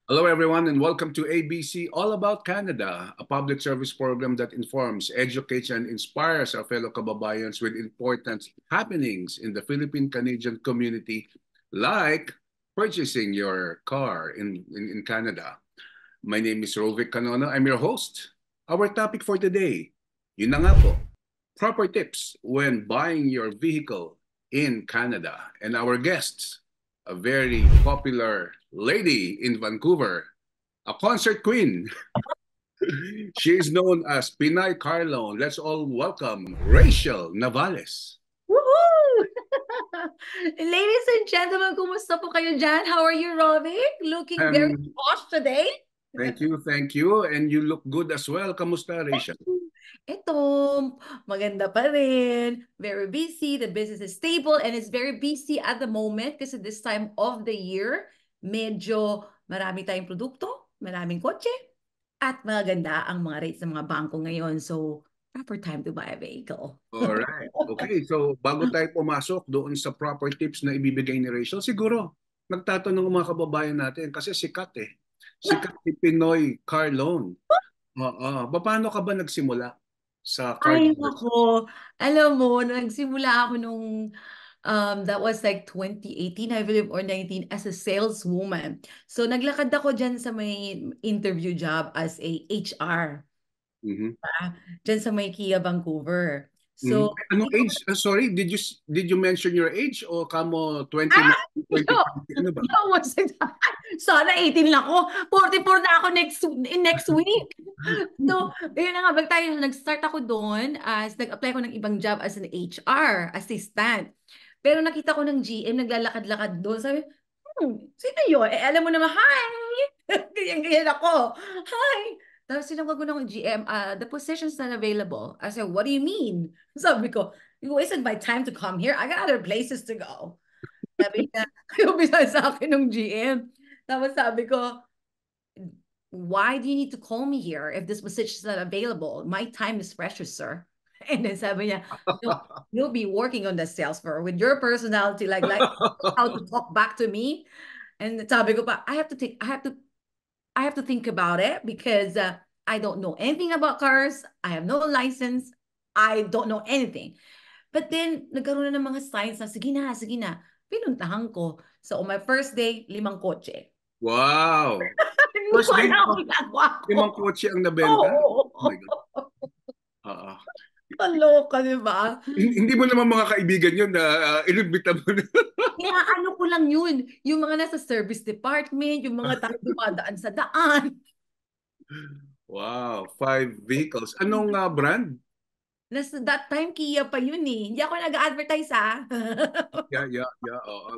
Hello, everyone, and welcome to ABC All About Canada, a public service program that informs, educates, and inspires our fellow kababayans with important happenings in the Philippine-Canadian community, like purchasing your car in Canada. My name is Rovic Canono. I'm your host. Our topic for today, yun na nga po, proper tips when buying your vehicle in Canada. And our guests, a very popular lady in Vancouver, a concert queen. She is known as Pinay Carlone. Let's all welcome Rachel Navales. Woohoo! Ladies and gentlemen, kumusta po kayo dyan? How are you, Robbie? Looking very And posh today. thank you. And you look good as well. Kamusta, Rachel? Ito, maganda pa rin. Very busy. The business is stable and it's very busy at the moment kasi this time of the year, medyo marami tayong produkto, maraming kotse, at maganda ang mga rates ng mga bangko ngayon. So, proper time to buy a vehicle. Alright. Okay, so bago tayo pumasok doon sa proper tips na ibibigay ni Rachel, siguro nagtatanong ang mga kababayan natin kasi sikat eh. Sikat si Pinoy Carlone. Oo. Paano ka ba nagsimula sa car Ay, dealership? nako. Alam mo, nagsimula ako nung that was like 2018, I believe, or 19 as a saleswoman. So, naglakad ako dyan sa may interview job as a HR, Mhm. dyan sa may Kia, Vancouver. Mhm. So, Anong dito, age? Sorry, did you mention your age o kamo 20 ah, yo, 2020 ano ba? yo, what's it? Sana 18 lang ako. 44 na ako next week. So, yun na nga, nag-start ako doon as nag-apply ko ng ibang job as an HR assistant. Pero nakita ko ng GM, naglalakad-lakad doon. Sabi, sino yun? Eh, alam mo naman, hi! Ganyan ako. Hi! Tapos sinagot ko ng GM, the position's not available. I said, what do you mean? Sabi ko, you wasted my time to come here. I got other places to go. Sabi niya, umpisa sa akin ng GM. Tapos sabi ko, why do you need to call me here if this position is not available? My time is precious, sir. And then sabi niya, you'll be working on the sales floor with your personality, like how to talk back to me. And sabi ko pa, I have to think about it because I don't know anything about cars. I have no license. I don't know anything. But then, nagkaroon na ng mga signs na, sige na, sige na. Pinuntahan ko. So, on my first day, 5 kotse. Wow. Hindi ko First day alam pa, ang ginagawa ko. limang kotse ang nabenta. Oo. Oh my God. Oo. Kaloka, di ba? Hindi mo naman mga kaibigan yun na inimbita mo na. Kaya ano ko lang yun, yung mga nasa service department, yung mga tayo dumadaan sa daan. Wow, 5 vehicles. Anong brand? Nasa that time, Kia pa yun eh. Hindi ako nag-advertise ah. Yeah.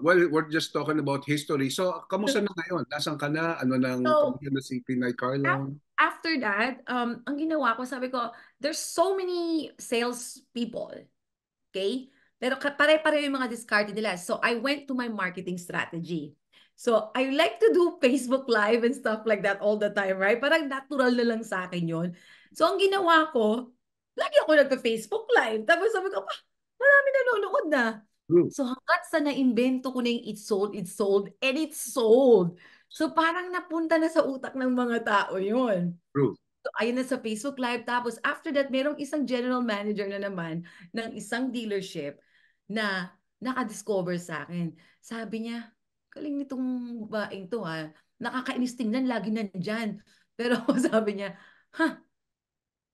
Well, we're just talking about history. So, kamusta na ngayon? Nasaan ka na? Ano nang So, kamusta na si Pinay Carlone? after that, ang ginawa ko, sabi ko, there's so many sales people, okay? Pero pare-pareho yung mga discard nila. So I went to my marketing strategy. So I like to do Facebook Live and stuff like that all the time, right? Parang natural na lang sa akin yun. So ang ginawa ko, lagi ako nagpa-Facebook Live. Tapos sabi ko, marami nanonood na. True, So hanggat sa naimbento ko na yung and it's sold. So parang napunta na sa utak ng mga tao yun. true. So, ayun na sa Facebook Live. Tapos, after that, merong isang general manager na naman ng isang dealership na nakadiscover sa akin. Sabi niya, galing nitong babaeng to ha. Nakakainis tingnan, lagi nandyan. Pero sabi niya, ha,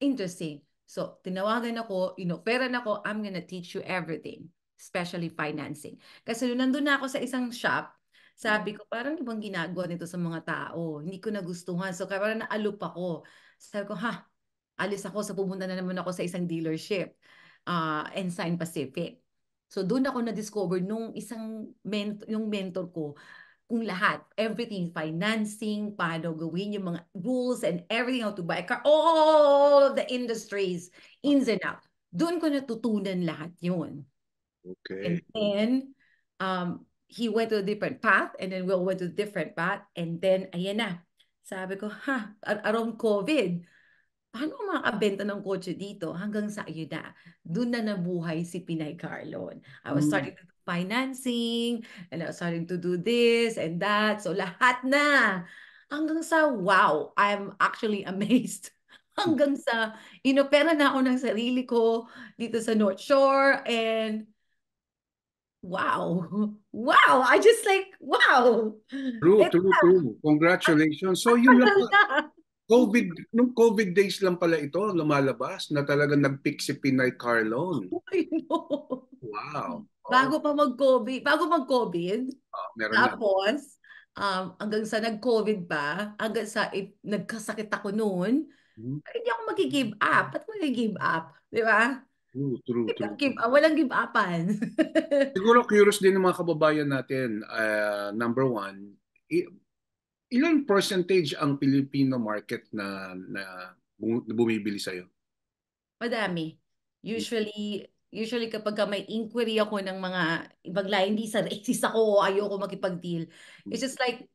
interesting. So, tinawagan ako, inoferan ako, I'm gonna teach you everything, especially financing. Kasi nung nandun na ako sa isang shop, sabi ko, parang ibang ginagawa nito sa mga tao. Hindi ko nagustuhan. So, kaya parang naalup ako. Sabi ko, alis ako sa pumunta na naman ako sa isang dealership, Ensign Pacific. So, doon ako na-discover nung yung mentor ko, kung lahat, everything, financing, paano gawin yung mga rules and everything, how to buy a car, all of the industries, ins and out. Doon ko natutunan lahat yun. And Okay. then, he went to a different path and then Will went to a different path and then, ayan na. Sabi ko, around COVID, paano makakabenta ng kotse dito hanggang sa ayun na. Doon na nabuhay si Pinay Carlon. I was Mm. starting to do financing and I was starting to do this and that. So lahat na. hanggang sa wow, I'm actually amazed. Hanggang sa inopera na ako ng sarili ko dito sa North Shore and wow. Wow, I just like wow. True, Ito true, na, true. Congratulations. So ang yun lang tagal pa, na. Nung COVID days lang pala ito lumalabas na talagang nag-peak si Pinay Carlone. I know. Wow. Oh, Bago mag-COVID, meron na. tapos hanggang sa nag-COVID pa, hanggang sa nagkasakit ako noon, Hmm. hindi ako mag-give up. Ba't mag-give up? Di ba? True, true, Hindi true. give up. Walang give upan. Siguro curious din ng mga kababayan natin. Number one, ilan percentage ang Filipino market na bumibili sa'yo? Madami. Usually kapag may inquiry ako ng mga ibang lahi, hindi sa racist ako o ayoko makipag-deal. It's just like,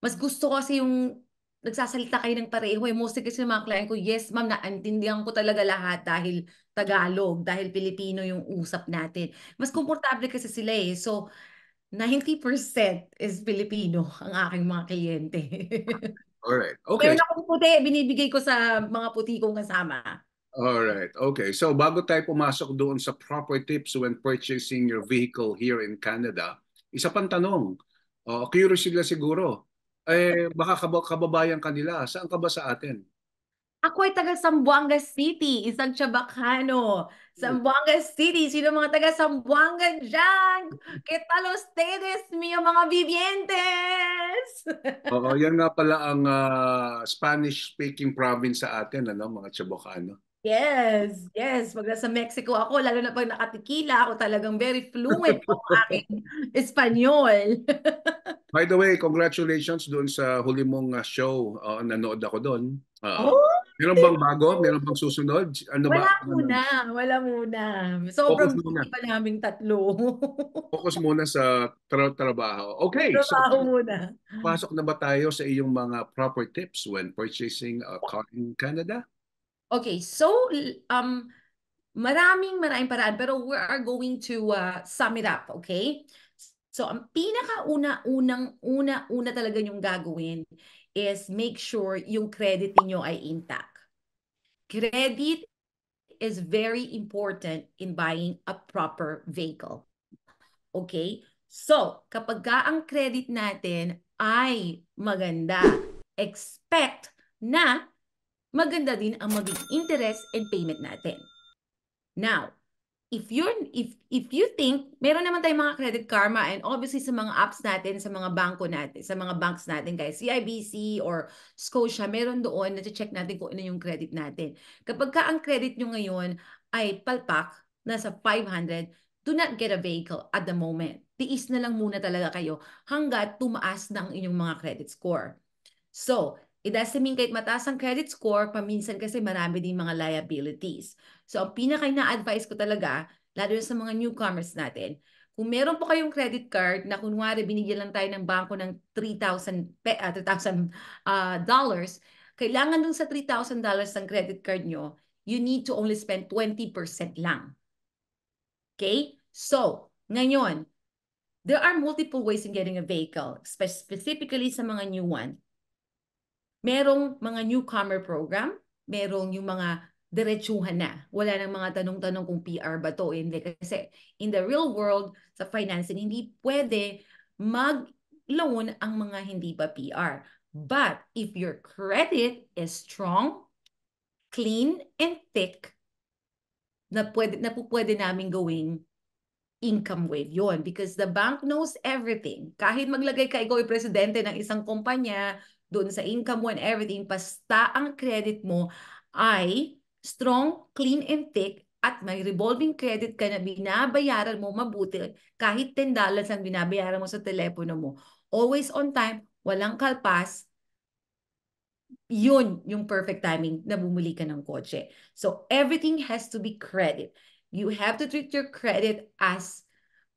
mas gusto ko kasi yung nagsasalita kayo ng pareho. Mostly kasi ng mga client ko, yes ma'am, naintindihan ko talaga lahat dahil Tagalog, dahil Pilipino yung usap natin. Mas komportable kasi sila eh. So, 90% is Filipino ang aking mga kliyente. Alright. Okay. Meron akong puti, binibigay ko sa mga puti kong kasama. Alright. Okay. So bago tayo pumasok doon sa proper tips when purchasing your vehicle here in Canada, isa pang tanong. Curious sila siguro. Baka kababayan kanila. Saan ka ba sa atin? Ako ay taga Zamboanga City, isang Chabacano. Zamboanga City, sino mga taga Zamboanga dyan? ¿Qué tal ustedes, mi mga vivientes? Oo, yan nga pala ang Spanish-speaking province sa atin, ano, mga Chabacano. Yes, yes. Pag nasa Mexico ako, lalo na pag nakatikila, ako talagang very fluent ang aking Espanyol. By the way, congratulations doon sa huli mong show. Nanood ako doon. Oh, Meron thank bang bago? you. Meron bang susunod? Ano ba? Wala Ano muna, naman? wala muna. Focus Sobrang muna. busy pa naming tatlo. Focus muna sa trabaho. Okay, so Trabaho muna. pasok na ba tayo sa iyong mga proper tips when purchasing a car in Canada? Okay, so maraming paraan pero we are going to sum it up, okay? So ang pinakauna talaga yung gagawin is make sure yung credit niyo ay intact. Credit is very important in buying a proper vehicle. Okay? So, kapag ka ang credit natin ay maganda, expect na maganda din ang magiging interest and payment natin. Now, if you think meron naman tayong mga Credit Karma and obviously sa mga apps natin, sa mga bangko natin, sa mga banks natin guys, CIBC or Scotia, meron doon na check natin kung ano yung credit natin. Kapag ka ang credit nyo ngayon ay palpak, nasa 500, do not get a vehicle at the moment. Tiis na lang muna talaga kayo hanggat tumaas na ang inyong mga credit score. So, it doesn't mean kahit mataas ang credit score, paminsan kasi marami din mga liabilities. So, ang pinaka-ina-advise ko talaga, lalo na sa mga newcomers natin, kung meron po kayong credit card na kunwari binigyan lang tayo ng bangko ng $3,000 dollars, kailangan dun sa $3,000 ng credit card nyo, you need to only spend 20% lang. Okay? So, ngayon, there are multiple ways in getting a vehicle, specifically sa mga new one. Merong mga newcomer program, merong yung mga diretsuhan na. Wala nang mga tanong-tanong kung PR ba to, hindi. Kasi in the real world, sa financing, hindi pwede mag-loan ang mga hindi pa PR. But if your credit is strong, clean, and thick, na pwede namin gawing income wave yon because the bank knows everything. Kahit maglagay ka ikaw ay presidente ng isang kumpanya, doon sa income mo and everything, basta ang credit mo ay strong, clean, and thick at may revolving credit ka na binabayaran mo mabuti, kahit $10 ang binabayaran mo sa telepono mo, always on time, walang kalpas, yun yung perfect timing na bumili ka ng kotse. So everything has to be credit. You have to treat your credit as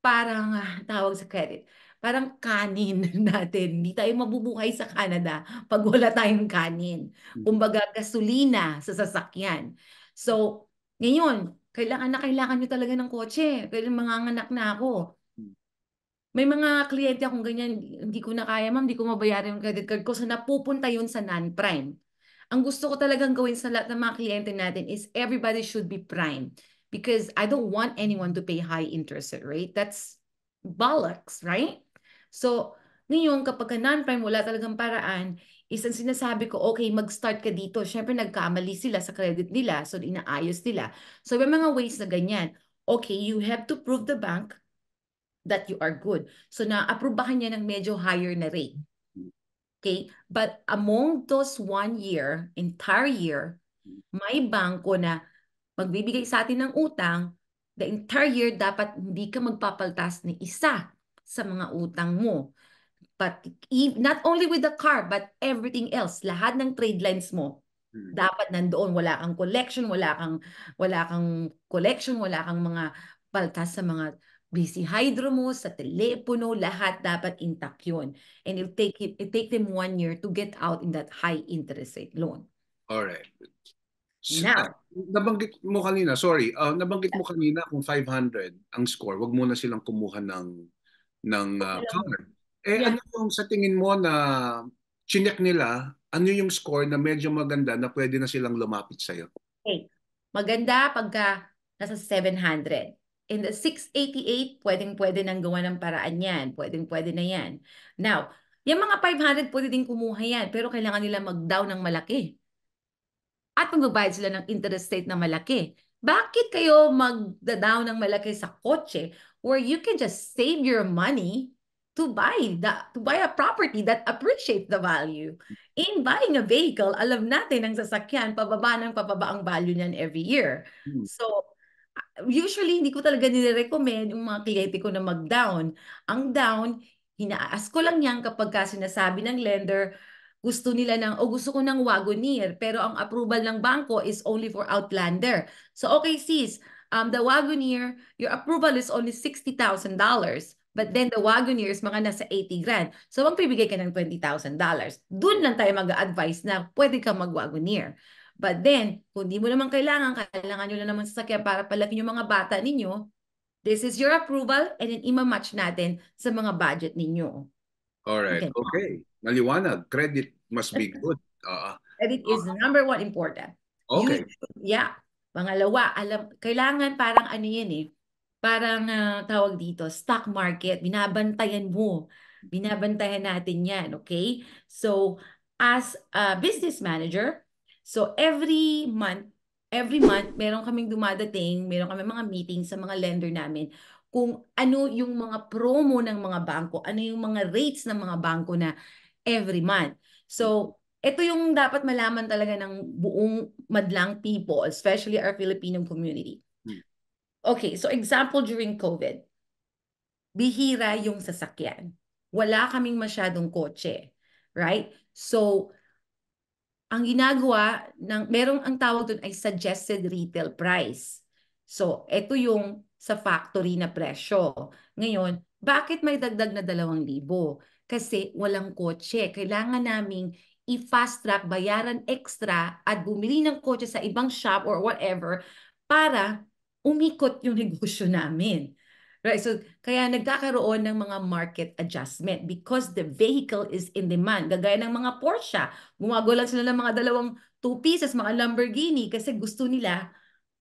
parang tawag sa credit, parang kanin natin. Hindi tayo mabubuhay sa Canada pag wala tayong kanin. Kumbaga, gasolina sa sasakyan. So, ngayon, kailangan nyo talaga ng kotse. Kailangan manganganak na ako. may mga kliyente akong ganyan, hindi ko na kaya, ma'am, hindi ko mabayaran yung credit card ko. So napupunta yun sa non-prime. Ang gusto ko talagang gawin sa lahat ng mga kliyente natin is everybody should be prime. Because I don't want anyone to pay high interest rate. That's bollocks, right? So, ngayon, kapag ka non-prime, wala talagang paraan, isang sinasabi ko, okay, mag-start ka dito. Siyempre, nagkamali sila sa credit nila. So, inaayos nila. So, may mga ways na ganyan. Okay, you have to prove the bank that you are good. So, na-aprobahan niya ng medyo higher na rate. Okay? But among those 1 year, entire year, may bangko na magbibigay sa atin ng utang, the entire year dapat hindi ka magpapaltas ni isa sa mga utang mo. But not only with the car, but everything else, lahat ng trade lines mo, dapat nandoon. Wala kang collection, wala kang collection, wala kang mga paltas sa mga BC Hydro mo, sa telepono, lahat dapat intact yun. And it take them 1 year to get out in that high interest rate loan. Alright. Now, Nabanggit mo kanina, sorry, nabanggit mo kanina kung 500 ang score, wag muna silang kumuha ng card. yeah. Ano yung sa tingin mo na chinek nila, ano yung score na medyo maganda na pwede na silang lumapit sa'yo? Okay. Maganda pagka nasa 700. In the 688, pwedeng-pwede nang gawa ng paraan yan. Pwedeng-pwede na yan. Now, yung mga 500, pwede din kumuha yan, pero kailangan nila mag-down ng malaki. At magbabayad sila ng interest rate na malaki. Bakit kayo mag-down ng malaki sa kotse where you can just save your money to buy a property that appreciates the value? In buying a vehicle, alam natin ang sasakyan, pababa ang value niyan every year. So, usually, hindi ko talaga nire-recommend yung mga kliyente ko na mag-down. Ang down, hinaas ko lang yan kapag sinasabi ng lender, gusto nila gusto ko ng Wagoneer, pero ang approval ng bangko is only for Outlander. So, okay sis, the Wagoneer, your approval is only $60,000. But then the Wagoneer is mga nasa 80 grand. So, magpibigay ka ng $20,000. Doon lang tayo mag-advise na pwede ka mag-Wagoneer. But then, kung di mo naman kailangan nyo lang naman sasakyan para palaki yung mga bata ninyo, this is your approval and then ima-match natin sa mga budget ninyo. Alright, okay. Maliwanag. Credit must be good. Credit is the number one important. Okay. Pangalawa, kailangan parang ano yan parang tawag dito, stock market, binabantayan mo. Binabantayan natin yan, okay? So, as a business manager, so every month, meron kaming dumadating, meron kaming mga meetings sa mga lender namin kung ano yung mga promo ng mga bangko, ano yung mga rates ng mga bangko na every month. So, ito yung dapat malaman talaga ng buong madlang people, especially our Filipino community. Okay, so example during COVID, bihira yung sasakyan. Wala kaming masyadong kotse, right? So, ang ginagawa, merong ang tawag doon ay suggested retail price. So, ito yung sa factory na presyo. Ngayon, bakit may dagdag na 2,000? Kasi walang kotse. Kailangan naming i-fast track, bayaran extra at bumili ng kotse sa ibang shop or whatever para umikot yung negosyo namin. Right? So, kaya nagkakaroon ng mga market adjustment because the vehicle is in demand. Gagaya ng mga Porsche, gumagawa lang sila ng mga dalawang two pieces, mga Lamborghini kasi gusto nila,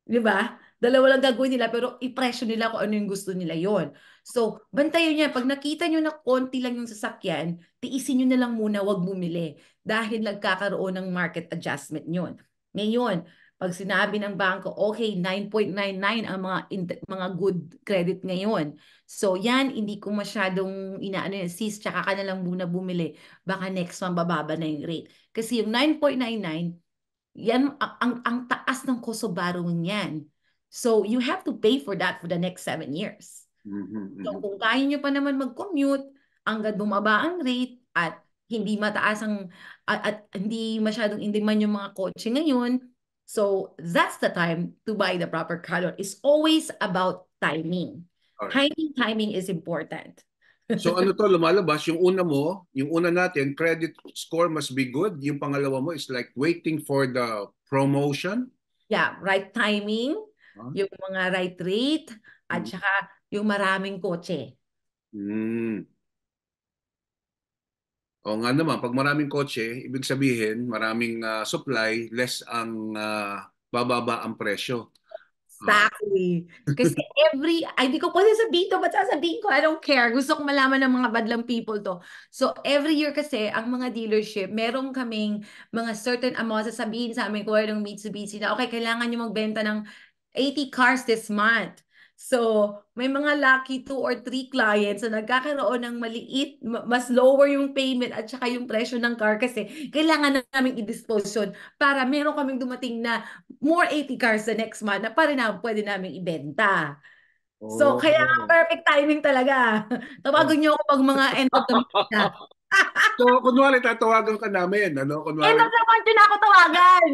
di ba? Dalawa lang gagawin nila pero i-presyo nila kung ano yung gusto nila yon. So, bantayan niya. Pag nakita nyo na konti lang yung sasakyan, tiisin nyo na lang muna, wag bumili dahil nagkakaroon ng market adjustment yun. Ngayon, pag sinabi ng bangko, okay, 9.99 ang mga good credit ngayon. So yan, hindi ko masyadong inaano yan, sis, tsaka ka na lang muna bumili. Baka next month bababa na yung rate. Kasi yung 9.99, yan, ang taas ng cost of borrowing yan. So you have to pay for that for the next 7 years. So kung kaya nyo pa naman mag-commute, hanggang bumaba ang rate at hindi mataas at hindi masyadong in demand yung mga kotse ngayon, so that's the time to buy the proper car loan. It's always about timing. Right. Timing is important. So ano to, lumalabas, yung una natin, credit score must be good. Yung pangalawa mo is like waiting for the promotion. Yeah, right timing, yung mga right rate, at saka yung maraming kotse. Mm. O nga naman, pag maraming kotse, ibig sabihin, maraming supply, less ang bababa ang presyo. Ah, Exactly. Kasi ay, di ko pwede sabihin to, ba't sasabihin ko? I don't care. Gusto ko malaman ng mga badlang people to. So, every year kasi, ang mga dealership, meron kaming mga certain amount, sasabihin sa amin, kuya ng Mitsubishi na, okay, kailangan nyo magbenta ng 80 cars this month. So, may mga lucky 2 or 3 clients na nagkakaroon ng maliit, mas lower yung payment at saka yung presyo ng car kasi kailangan na namin i-dispose yun para meron kaming dumating na more 80 cars the next month na pa rin na pwede namin ibenta. So, kaya nga oh. perfect timing talaga. Oh. Tawagan niyo ako pag mga end of the month na. So, kunwari, tatawagan ka namin, ano? End Kunwari, of the month yun ako tawagan.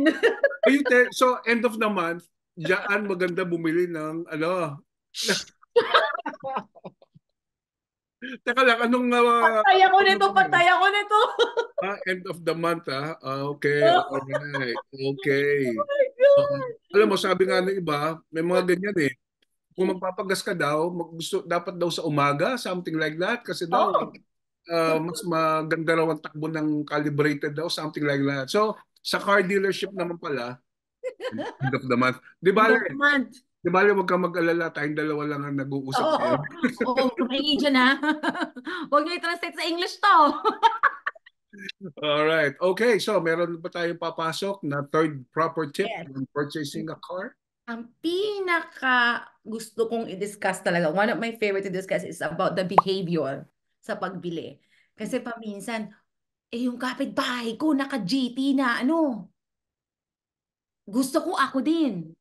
so end of the month, diyan maganda bumili ng, ano, teka lang, anong, Patay ako nito, patay ako nito. end of the month, ah? Okay, Oh alright, okay. my Um, God. alam mo, sabi nga ng iba, may mga ganyan eh. Kung magpapagas ka daw, gusto, dapat daw sa umaga, something like that. Kasi daw, Oh, mas maganda raw ang takbo ng calibrated daw, something like that. So, sa car dealership naman pala, end of the month. end of the month. Di bale, huwag kang mag-alala, tayong dalawa lang ang nag-uusap Oo, ngayon. oo, kumaingi dyan ha. Huwag niyo i-translate sa English to. Alright. Okay, so meron pa tayong papasok na third proper tip Yes. when purchasing a car? Ang pinaka gusto kong i-discuss talaga, one of my favorite to discuss is about the behavior sa pagbili. Kasi paminsan, yung kapitbahay ko, naka-GT na, ano, gusto ko ako din.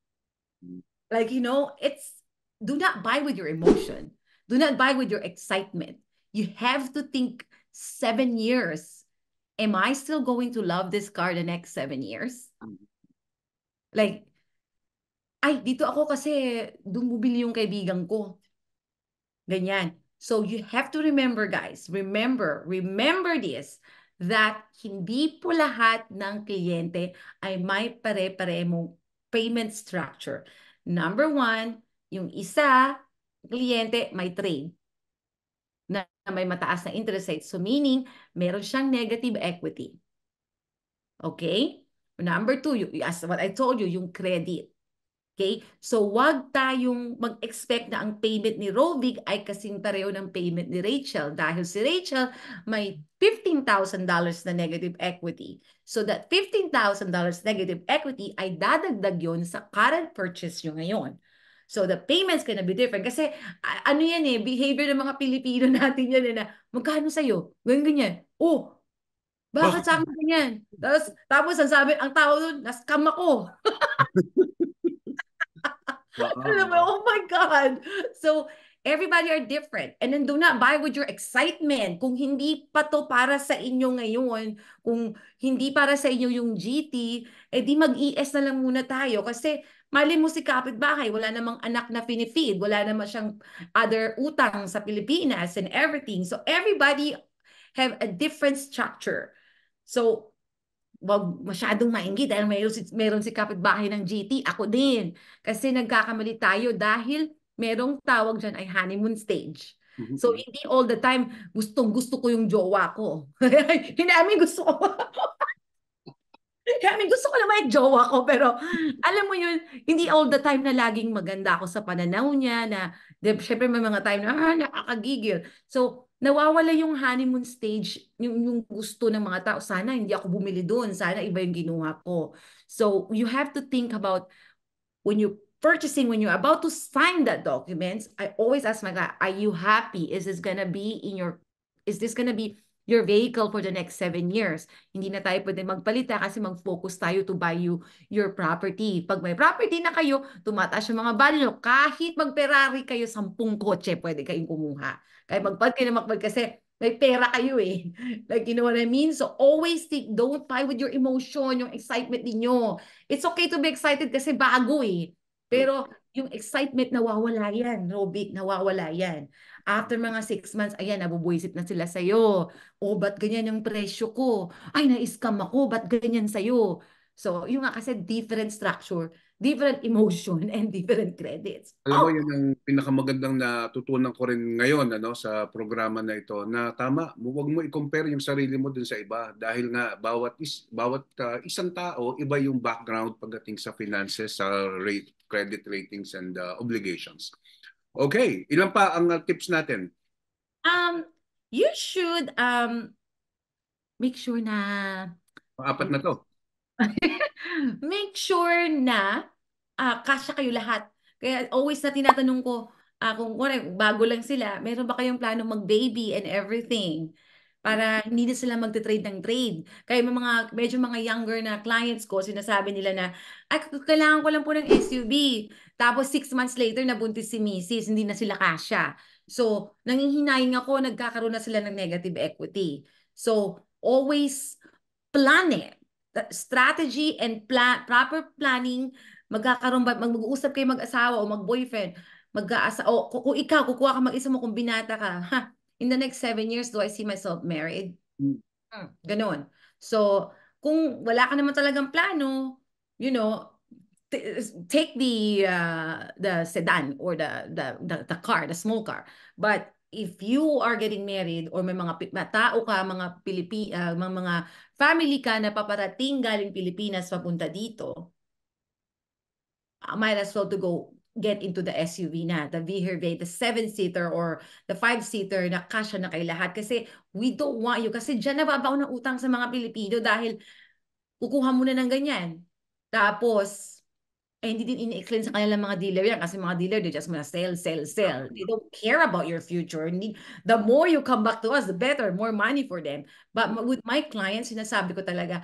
Like, do not buy with your emotion. Do not buy with your excitement. You have to think 7 years. Am I still going to love this car the next 7 years? Like, ay, dito ako kasi dumubili yung kaibigan ko. Ganyan. So you have to remember, guys, remember this, that hindi po lahat ng kliyente ay may pare-parehong payment structure. Number one, yung isa, kliyente may trade na may mataas na interest rate. So meaning, meron siyang negative equity. Okay? Number two, as what I told you, yung credit. Okay? So, wag tayong mag-expect na ang payment ni Rovic ay kasing pareho ng payment ni Rachel dahil si Rachel may $15,000 na negative equity. So, that $15,000 negative equity ay dadagdag yon sa current purchase nyo ngayon. So, the payments gonna be different. Kasi, ano yan eh, behavior ng mga Pilipino natin yan eh, na magkano sa'yo? Ganyan, ganyan. Oh, bakit sa akin ganyan? Tapos ang tawag doon, na-scam ako. Alam mo, Oo. oh my God. So, everybody are different. And then do not buy with your excitement. Kung hindi pa to para sa inyo ngayon, kung hindi para sa inyo yung GT, di mag-ES na lang muna tayo. Kasi mali mo si kapitbahay, wala namang anak na pinifeed, wala namang siyang other utang sa Pilipinas and everything. So, everybody have a different structure. So, wag masyadong mainggit dahil meron si kapitbahay ng GT, ako din. Kasi nagkakamali tayo dahil merong tawag dyan ay honeymoon stage. So, hindi all the time gustong gusto ko yung jowa ko. Hindi namin gusto ko. Kaya gusto ko naman yung jowa ko, pero alam mo yun, hindi all the time na laging maganda ako sa pananaw niya, na syempre may mga time na nakakagigil. So, nawawala yung honeymoon stage, yung gusto ng mga tao. Sana hindi ako bumili doon, sana iba yung ginuha ko. So, you have to think about when you're about to sign that documents, I always ask my guy, are you happy? Is this gonna be your vehicle for the next 7 years? Hindi na tayo pwede magpalita kasi mag-focus tayo to buy you your property. Pag may property na kayo, tumataas yung mga value, kahit mag-Ferrari kayo, 10 kotse, pwede kayong kumuha. Kaya magpad kayo na magpad kasi may pera kayo eh. Like, you know what I mean? So always think, don't buy with your emotion, yung excitement ninyo. It's okay to be excited kasi bago eh. Pero yung excitement nawawala yan, Robic, nawawala yan. After mga 6 months, ayan, nabubuisit na sila sa'yo. O, ba't ganyan yung presyo ko? Ay, na-scam ako, ba't ganyan sa'yo? So, yung nga kasi different structure different emotion and different credits. Alam mo, yun ang pinakamagandang natutunan ko rin ngayon sa programa na ito, na tama, huwag mo i-compare yung sarili mo dun sa iba dahil nga bawat isang tao, iba yung background pagdating sa finances, sa credit ratings and obligations. Okay, ilan pa ang tips natin? You should make sure na Apat na to. make sure na kasya kayo lahat. Kaya always na tinatanong ko, kung bago lang sila, meron ba kayong plano mag-baby and everything? Para hindi na sila magte-trade ng trade. Kaya medyo mga younger na clients ko, sinasabi nila na, ay, kailangan ko lang po ng SUV. Tapos 6 months later, nabuntis si Mrs., hindi na sila kasya. So, nangihinayang ako, nagkakaroon na sila ng negative equity. So, always plan it. Strategy and proper planning, mag-uusap kayo mag-asawa o mag-boyfriend, o kung ikaw, kukuha ka mag-isa mo kung binata ka, in the next 7 years, do I see myself married? Ganon. So, kung wala ka naman talagang plano, take the sedan or the car, the small car. But if you are getting married or may mga tao ka, mga family ka na paparating galing Pilipinas papunta dito, might as well to go get into the SUV na, the VRV, the 7-seater or the 5-seater na kasya na kay lahat. Kasi we don't want you. Kasi dyan nababaw ng utang sa mga Pilipino dahil kukuha muna ng ganyan. Tapos, hindi din ini-explain sa kanilang mga dealer yan kasi mga dealer, they just wanna sell, sell, sell. They don't care about your future. The more you come back to us, the better, more money for them. But with my clients, sinasabi ko talaga,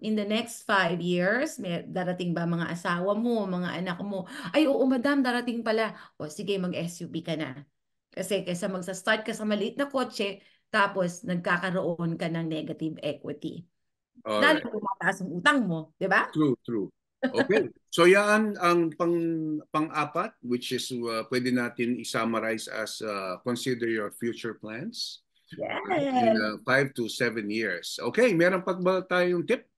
in the next 5 years, may darating ba mga asawa mo, mga anak mo? Ay, oo, madam, darating pala. O, sige, mag-SUV ka na. Kasi kaysa magsa-start ka sa maliit na kotse, tapos nagkakaroon ka ng negative equity. Lalo Alright. kung mataas ang utang mo, di ba? True. Okay. So yan ang pang-apat, which is pwede natin i-summarize as consider your future plans in Yes. 5 to 7 years. Okay, meron pa ba tayong tip?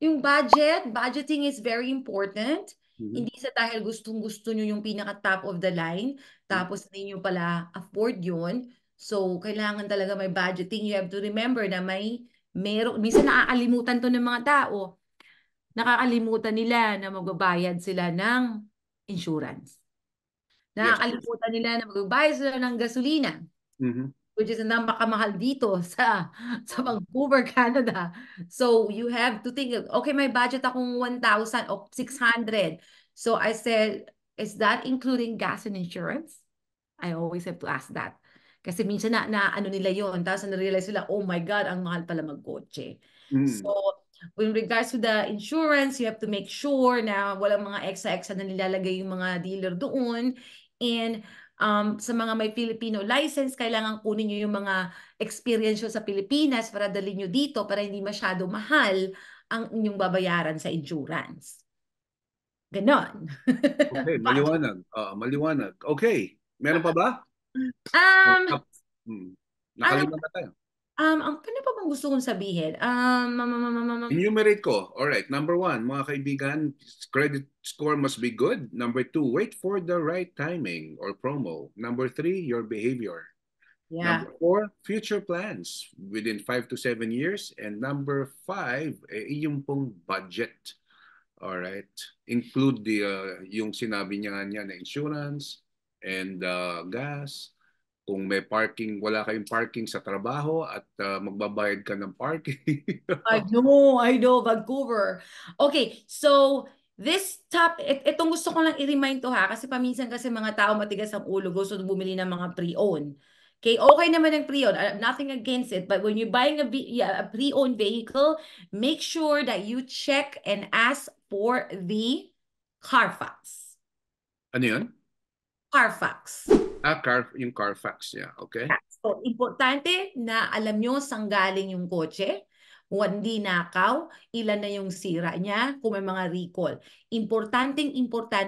Yung budgeting is very important. Hindi sa dahil gustong-gusto nyo yung pinaka-top of the line, tapos hindi nyo pala afford yun. So, kailangan talaga may budgeting. You have to remember na minsan nakakalimutan to ng mga tao. Nakakalimutan nila na magbabayad sila ng insurance. Yes. Nakakalimutan nila na magbabayad sila ng gasolina. Which is napakamahal dito sa Vancouver, Canada. So you have to think, okay, may budget akong 1,000 o 600. So I said, is that including gas and insurance? I always have to ask that. Kasi minsan na ano nila yon, tapos na-realize nila, oh my God, ang mahal pala mag-kotse. So with regards to the insurance, you have to make sure na walang mga extra-extra na nilalagay yung mga dealer doon. And sa mga may Filipino license, kailangan kunin nyo yung mga experience sa Pilipinas para dalhin nyo dito para hindi masyado mahal ang inyong babayaran sa insurance. Ganon. Okay, maliwanag. Maliwanag. Okay, meron pa ba? Nakalimutan tayo. Ano pa bang gusto kong sabihin? Enumerate ko. All right. Number 1, mga kaibigan, credit score must be good. Number 2, wait for the right timing or promo. Number 3, your behavior. Yeah. Number 4, future plans within 5 to 7 years. And number 5, yung pong budget. All right. Include yung sinabi niya na insurance and gas. Kung may parking, wala kayong parking sa trabaho at magbabayad ka ng parking. I know, Vancouver. Okay, so itong gusto ko lang i-remind to kasi paminsan kasi mga tao matigas ang ulo, gusto bumili ng mga pre-owned. Okay, okay naman ang pre-owned, nothing against it, but when you're buying a pre-owned vehicle, make sure that you check and ask for the Carfax. Ano yun? Carfax. Yung Carfax, yeah. Okay. So, importante na alam nyo saan galing yung kotse, hindi nakaw, ilan na yung sira niya, kung may mga recall. Importante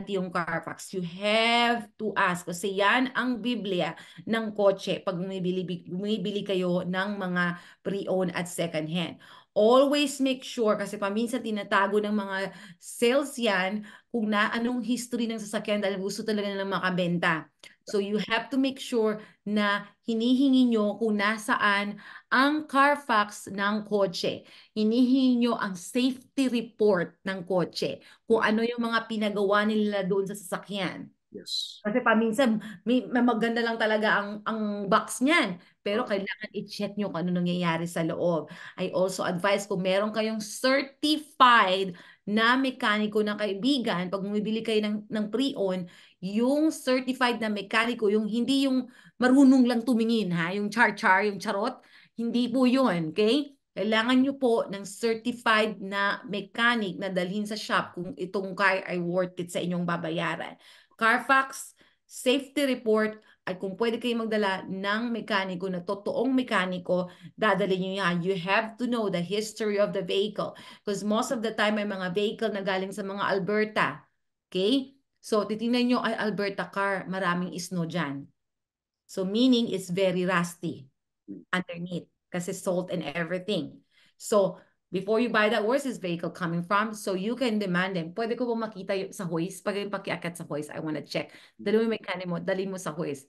yung Carfax. You have to ask kasi yan ang Biblia ng kotse pag bumibili kayo ng mga pre-owned at second hand. Always make sure, kasi paminsan tinatago ng mga sales yan kung anong history ng sasakyan dahil gusto talaga nilang makabenta. So you have to make sure na hinihingi nyo kung nasaan ang Carfax ng kotse. Hinihingi nyo ang safety report ng kotse. Kung ano yung mga pinagawa nila doon sa sasakyan. Yes. Kasi paminsan, may maganda lang talaga ang box niyan. Pero kailangan i-check nyo kung ano nangyayari sa loob. I also advise kung meron kayong certified na mekaniko na kaibigan, pag bumibili kayo ng pre-owned, yung certified na mekaniko, yung hindi yung marunong lang tumingin, ha? Yung char-char, yung charot, hindi po yun, okay? Kailangan nyo po ng certified na mechanic na dalhin sa shop kung itong car ay worth it sa inyong babayaran. Carfax, safety report, at kung pwede kayo magdala ng mekaniko na totoong mekaniko, dadalhin nyo yan. You have to know the history of the vehicle. Because most of the time, may mga vehicle na galing sa mga Alberta. Okay? So, titingnan nyo, ay Alberta car, maraming snow dyan. So, meaning it's very rusty underneath. Kasi salt and everything. So, before you buy that, where's this vehicle coming from? So you can demand them. Pwede ko ba makita sa hoist? Pag yung pakiakyat sa hoist, I want to check. Dali mo yung mechanic mo, dali mo sa hoist.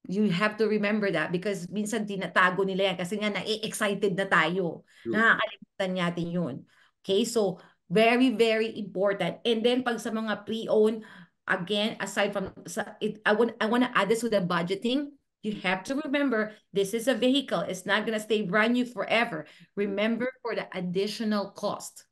You have to remember that because minsan tinatago nila yan kasi nga na-excited na tayo. Nakakalimutan natin yun. Okay, so very, very important. And then pag sa mga pre-owned, again, aside from, I want to add this with the budgeting. You have to remember, this is a vehicle. It's not going to stay brand new forever. Remember for the additional cost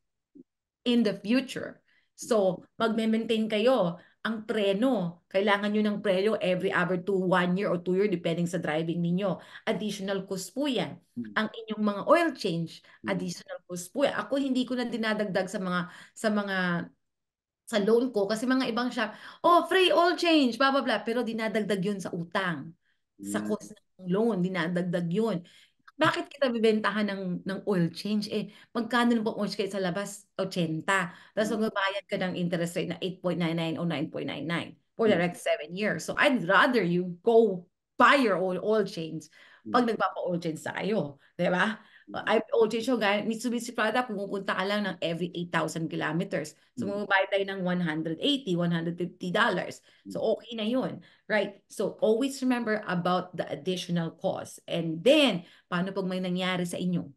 in the future. So, magme-maintain kayo. Ang preno, kailangan nyo ng preno every other 1 year or 2 years, depending sa driving ninyo. Additional cost po yan. Ang inyong mga oil change, additional cost po yan. Ako hindi ko na dinadagdag sa loan ko kasi mga ibang shop, free oil change, blah, blah, blah. Pero dinadagdag yun sa utang. Sa cost ng loan, dinadagdag yun. Bakit kita bibentahan ng oil change? Magkano po oil change sa labas? 80. Tapos magbabayad ka ng interest rate na 8.99 o 9.99 for the next 7 years. So I'd rather you go buy your own oil change pag nagpapa-oil change sa kayo. Diba? Oil change yung Mitsubishi product, pumupunta ka lang ng every 8,000 kilometers. So magbabayad tayo ng $180, $150. So okay na yun. Right? So always remember about the additional cost. And then, paano pag may nangyari sa inyo?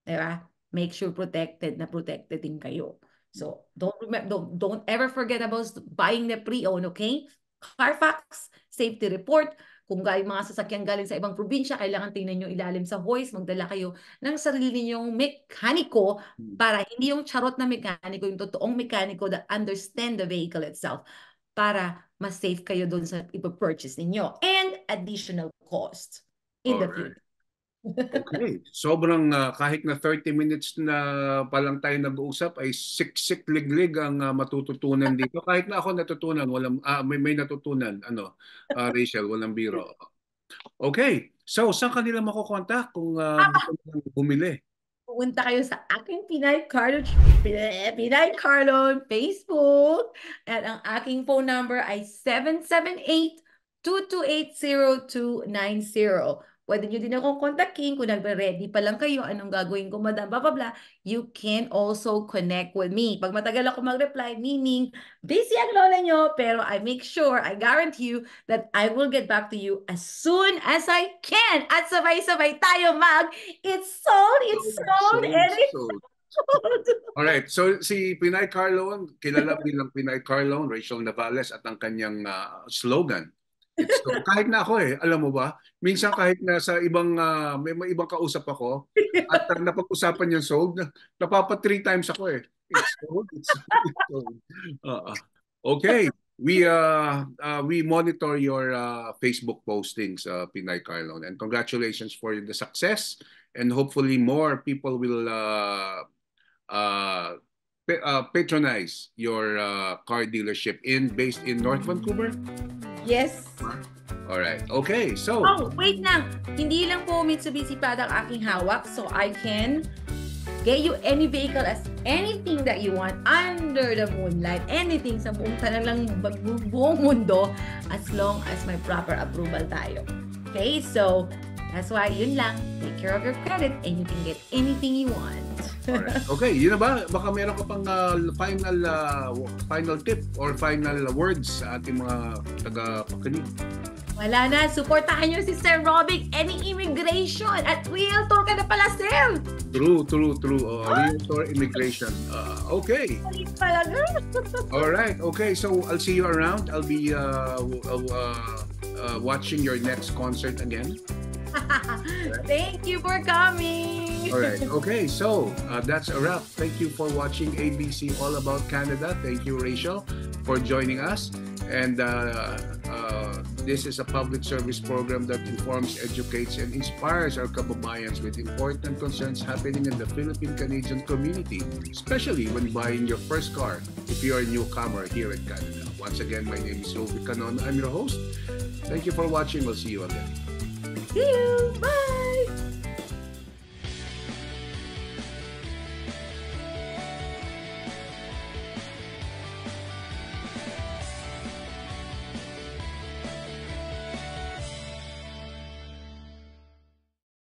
Diba? Make sure protected din kayo. So don't ever forget about buying the pre-owned, okay? Carfax, safety report. Kung mga sasakyan galing sa ibang probinsya, kailangan tingnan nyo ilalim sa hoist, magdala kayo ng sarili nyong mekaniko para hindi yung charot na mekaniko, yung totoong mekaniko that understand the vehicle itself para mas safe kayo doon sa ipapurchase ninyo. And additional cost in the future. Okay. Sobrang kahit na 30 minutes na palang tayo nag-uusap ay siksik liglig ang matututunan dito. Kahit na ako natutunan, may natutunan, Rachel, walang biro. Okay. So, saan kanila makukontak kung gusto bumili? Pumunta kayo sa aking Pinay Carlon Facebook. At ang aking phone number ay 778-228-0290. Pwede nyo din akong kontakin kung nagre-ready pa lang kayo, anong gagawin ko, madam, blah, blah, blah. You can also connect with me. Pag matagal ako mag-reply, meaning busy ang lola nyo, pero I make sure, I guarantee you that I will get back to you as soon as I can. At sabay-sabay tayo it's sold, and it's sold. Alright, so si Pinay Carlon, kilala bilang Pinay Carlon, Rachel Navales, at ang kanyang slogan, so, kahit na ako alam mo ba, minsan kahit na sa ibang, may ibang kausap ako, at napag-usapan yung sold, napapa 3 times ako It's sold, it's sold. Okay, we monitor your Facebook postings, Pinay Carlon, and congratulations for the success, and hopefully more people will patronize your car dealership based in North Vancouver. Yes. All right. Okay. So. Oh, wait lang. Hindi lang po Mitsubishi product aking hawak, so I can get you any vehicle as anything that you want under the moonlight. Anything sa buong mundo as long as may proper approval tayo. Okay? So, That's why, yun lang. Take care of your credit and you can get anything you want. Alright. Okay, yun na ba? Baka meron ka pang final tip or final words sa ating mga taga-pakinig. Wala na. Supportahan nyo si Sir Robic. Any immigration. At Realtor ka na pala, Sir. True. Realtor immigration. Okay. Malit talaga. Alright. Okay, so I'll see you around. I'll be watching your next concert again. Thank you for coming. Alright. Okay, so that's a wrap. Thank you for watching ABC All About Canada. Thank you, Rachel, for joining us. And this is a public service program that informs, educates, and inspires our kababayans with important concerns happening in the Philippine-Canadian community, especially when buying your first car if you are a newcomer here in Canada. Once again, my name is Roby Canon. I'm your host. Thank you for watching. We'll see you again. See you. Bye.